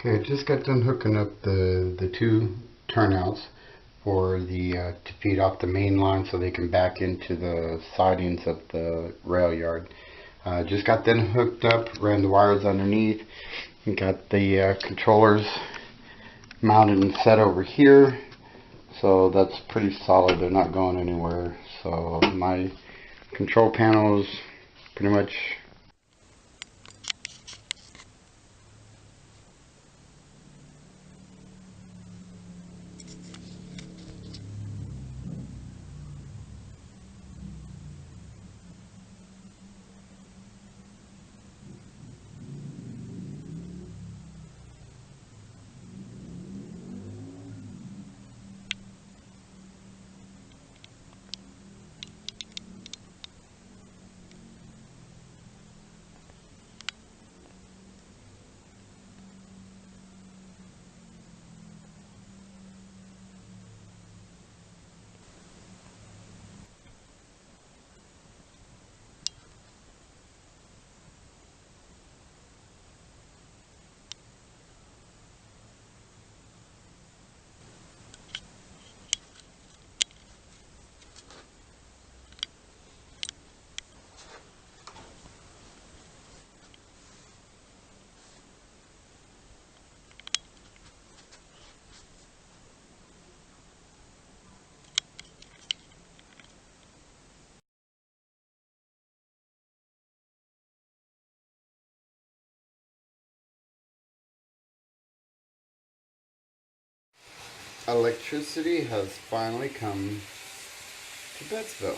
Okay, I just got done hooking up the two turnouts for the to feed off the main line so they can back into the sidings of the rail yard. Just got them hooked up, ran the wires underneath, and got the controllers mounted and set over here. So that's pretty solid. They're not going anywhere. So my control panel is pretty much electricity has finally come to Betzville.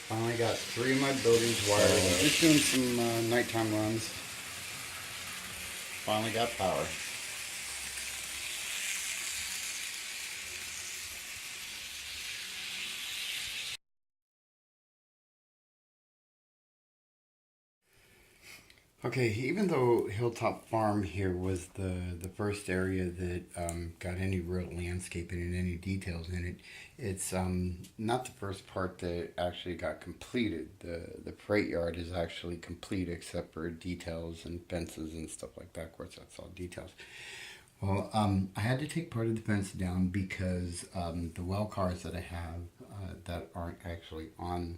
Finally got 3 of my buildings wired up. Just doing some nighttime runs. Finally got power. Okay, even though Hilltop Farm here was the first area that got any real landscaping and any details in it, it's not the first part that actually got completed. The freight yard is actually complete except for details and fences and stuff like that. Of course, that's all details. Well, I had to take part of the fence down because the well cars that I have that aren't actually on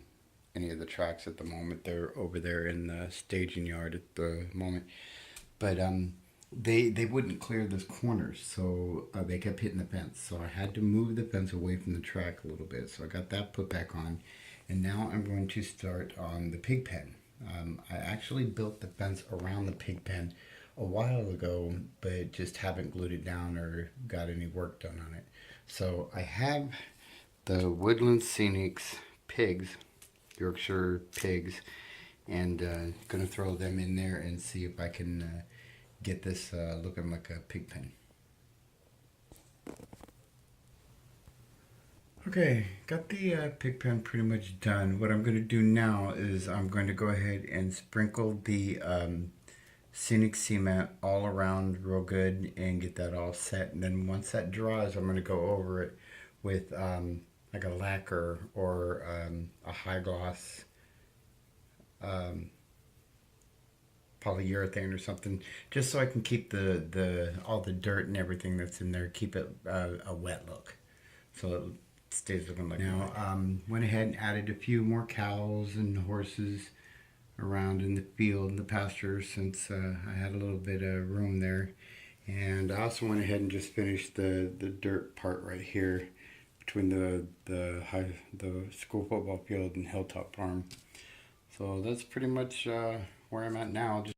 any of the tracks at the moment. They're over there in the staging yard at the moment. But they wouldn't clear this corner, so they kept hitting the fence. So I had to move the fence away from the track a little bit. So I got that put back on, and now I'm going to start on the pig pen. I actually built the fence around the pig pen a while ago, but just haven't glued it down or got any work done on it. So I have the Woodland Scenics pigs, Yorkshire pigs, and gonna throw them in there and see if I can get this looking like a pig pen. Okay, got the pig pen pretty much done. What I'm going to do now is I'm going to go ahead and sprinkle the scenic cement all around real good and get that all set. And then once that dries, I'm going to go over it with like a lacquer or a high gloss um, polyurethane or something, just so I can keep the all the dirt and everything that's in there, keep it a wet look, so it stays looking like. Now, went ahead and added a few more cows and horses around in the field and the pasture since I had a little bit of room there, and I also went ahead and just finished the dirt part right here between the school football field and Hilltop Farm. So that's pretty much where I'm at now. Just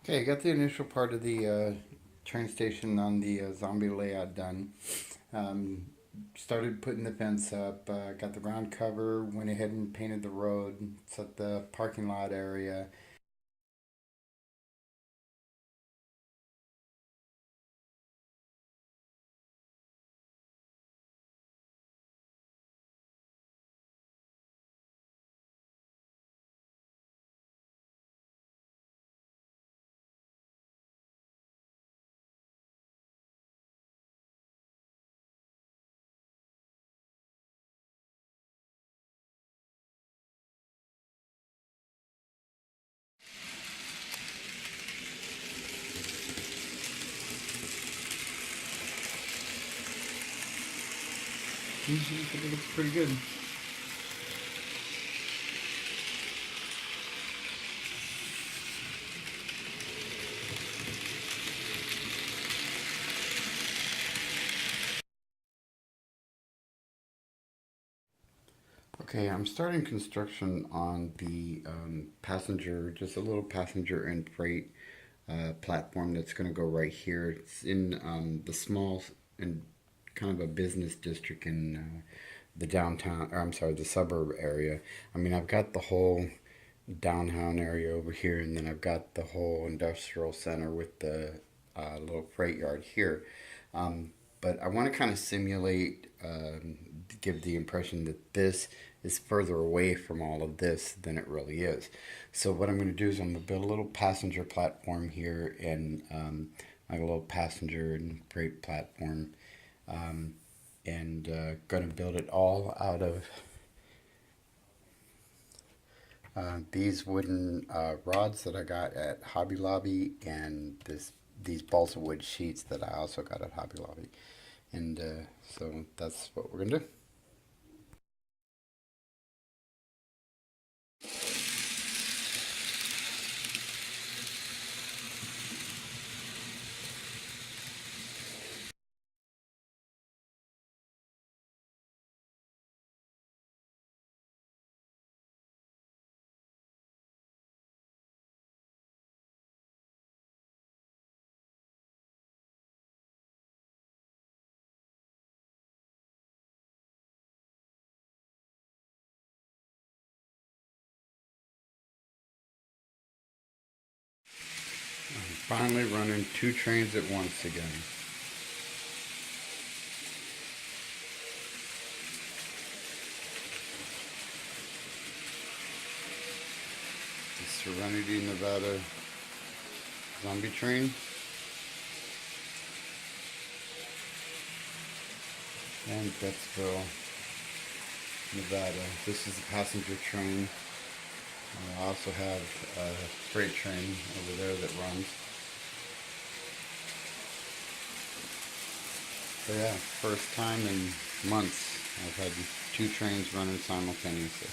Okay, I got the initial part of the train station on the zombie layout done. Um, Started putting the fence up, got the ground cover, went ahead and painted the road, set the parking lot area. It looks pretty good. Okay, I'm starting construction on the passenger, just a little passenger and freight platform that's going to go right here. It's in the small and kind of a business district in the downtown, or I'm sorry, the suburb area. I mean, I've got the whole downtown area over here, and then I've got the whole industrial center with the little freight yard here. Um, but I want to kind of simulate, give the impression that this is further away from all of this than it really is. So what I'm going to do is I'm going to build a little passenger platform here and like a little passenger and freight platform, and going to build it all out of these wooden rods that I got at Hobby Lobby, and these balsa wood sheets that I also got at Hobby Lobby, and so that's what we're gonna do. Finally running two trains at once again. The Serenity, Nevada zombie train and Betzville, Nevada. This is the passenger train. I also have a freight train over there that runs. But yeah, first time in months I've had two trains running simultaneously.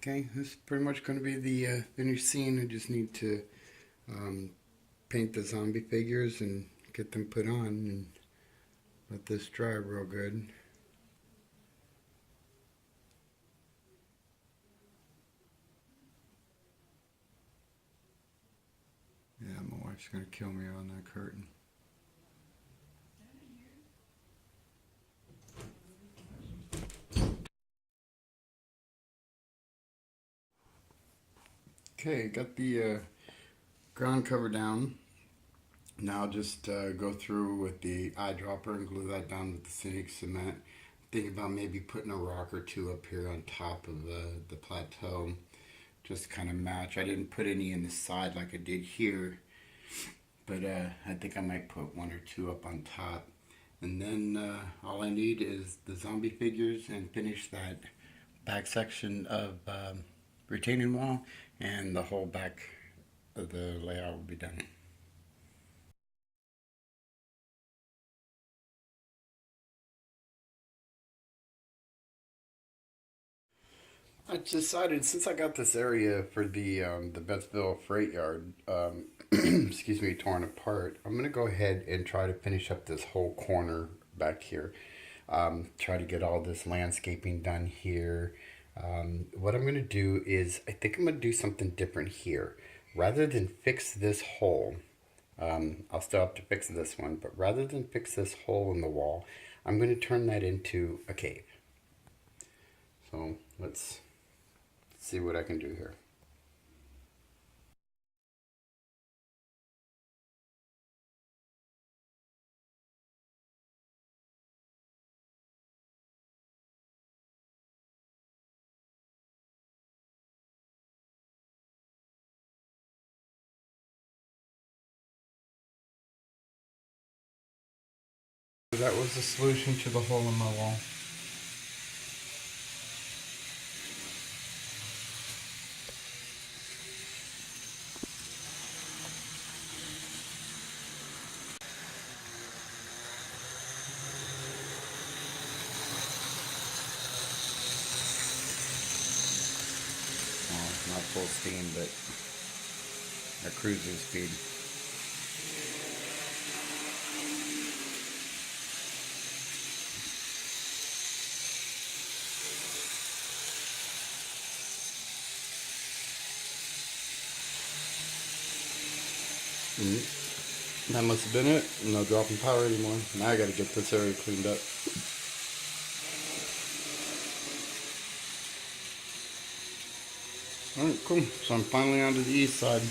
Okay, this is pretty much going to be the finished scene. I just need to um, paint the zombie figures and get them put on and let this dry real good. Yeah, my wife's going to kill me on that curtain. Okay, got the ground cover down. Now just go through with the eyedropper and glue that down with the scenic cement. Think about maybe putting a rock or two up here on top of the plateau. Just kind of match. I didn't put any in the side like I did here, but I think I might put one or two up on top. And then all I need is the zombie figures and finish that back section of retaining wall, and the whole back of the layout will be done. I decided since I got this area for the Betzville freight yard, excuse me, torn apart, I'm gonna go ahead and try to finish up this whole corner back here. Try to get all this landscaping done here. What I'm gonna do is I think I'm gonna do something different here. Rather than fix this hole, I'll still have to fix this one, but rather than fix this hole in the wall, I'm gonna turn that into a cave. So let's see what I can do here. That was the solution to the hole in my wall. Well, not full steam, but a cruiser speed. That must have been it. No dropping power anymore. Now I gotta get this area cleaned up. Alright, cool. So I'm finally onto the east side.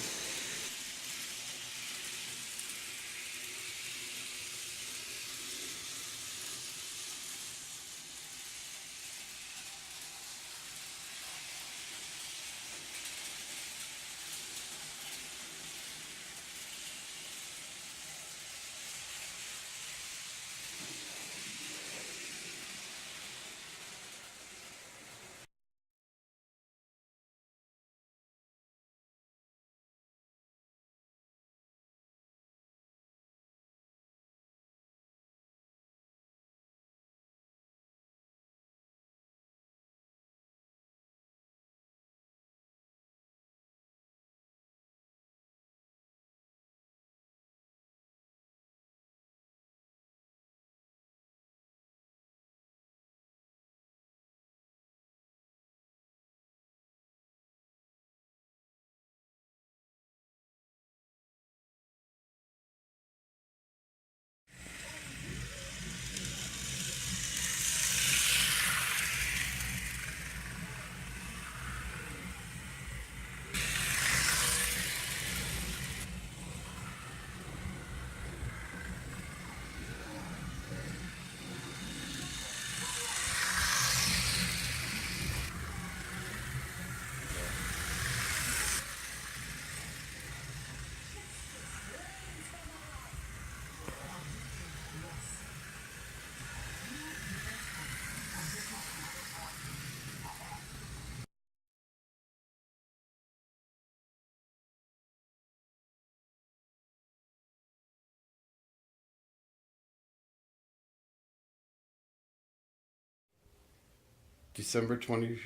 December 20,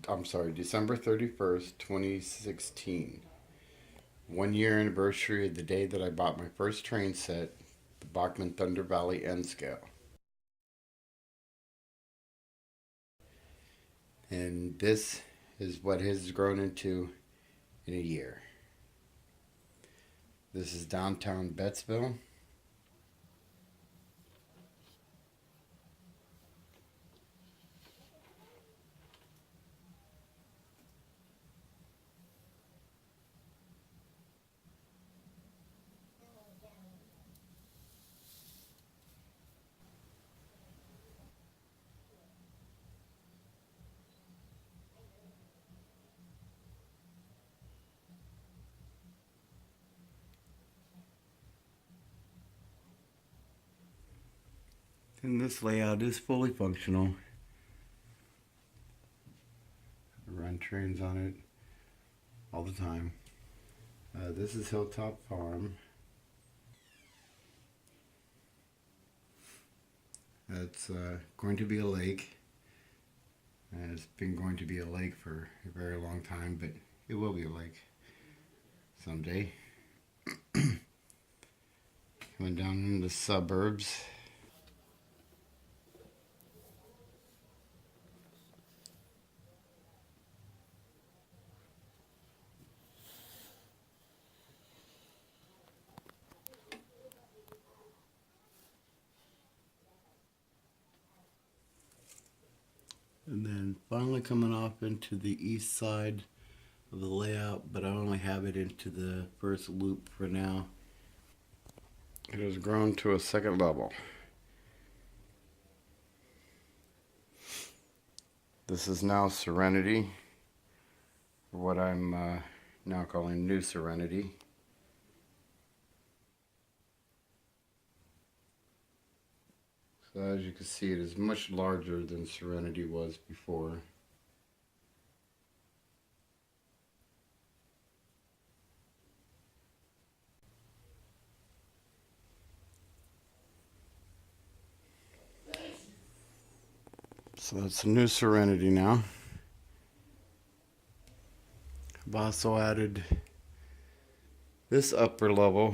I'm sorry, December 31st, 2016. 1 year anniversary of the day that I bought my first train set, the Bachman Thunder Valley N scale. And this is what has grown into in a year. This is downtown Betzville. And this layout is fully functional. I run trains on it all the time. This is Hilltop Farm. That's going to be a lake. And it's been going to be a lake for a very long time, but it will be a lake someday. Coming down in the suburbs. And then finally coming off into the east side of the layout, but I only have it into the first loop for now. It has grown to a second level. This is now Serenity, what I'm now calling New Serenity. So as you can see, it is much larger than Serenity was before. So that's a New Serenity now. I've also added this upper level.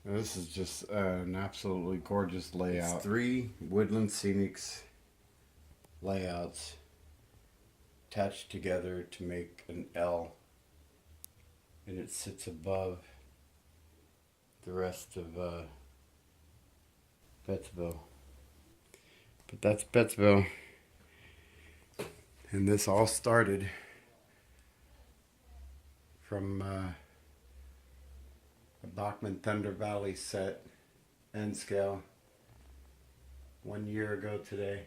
This is just an absolutely gorgeous layout. It's 3 Woodland Scenics layouts attached together to make an L, and it sits above the rest of Betzville. But that's Betzville, and this all started from a Bachman Thunder Valley set N scale 1 year ago today.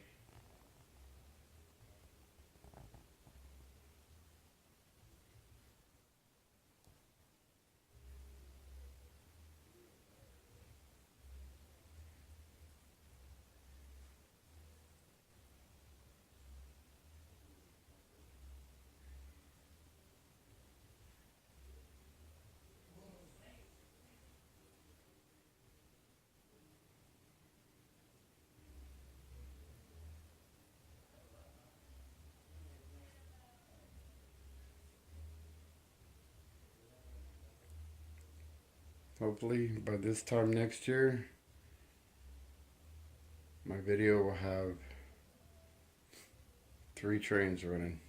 Hopefully by this time next year, my video will have 3 trains running.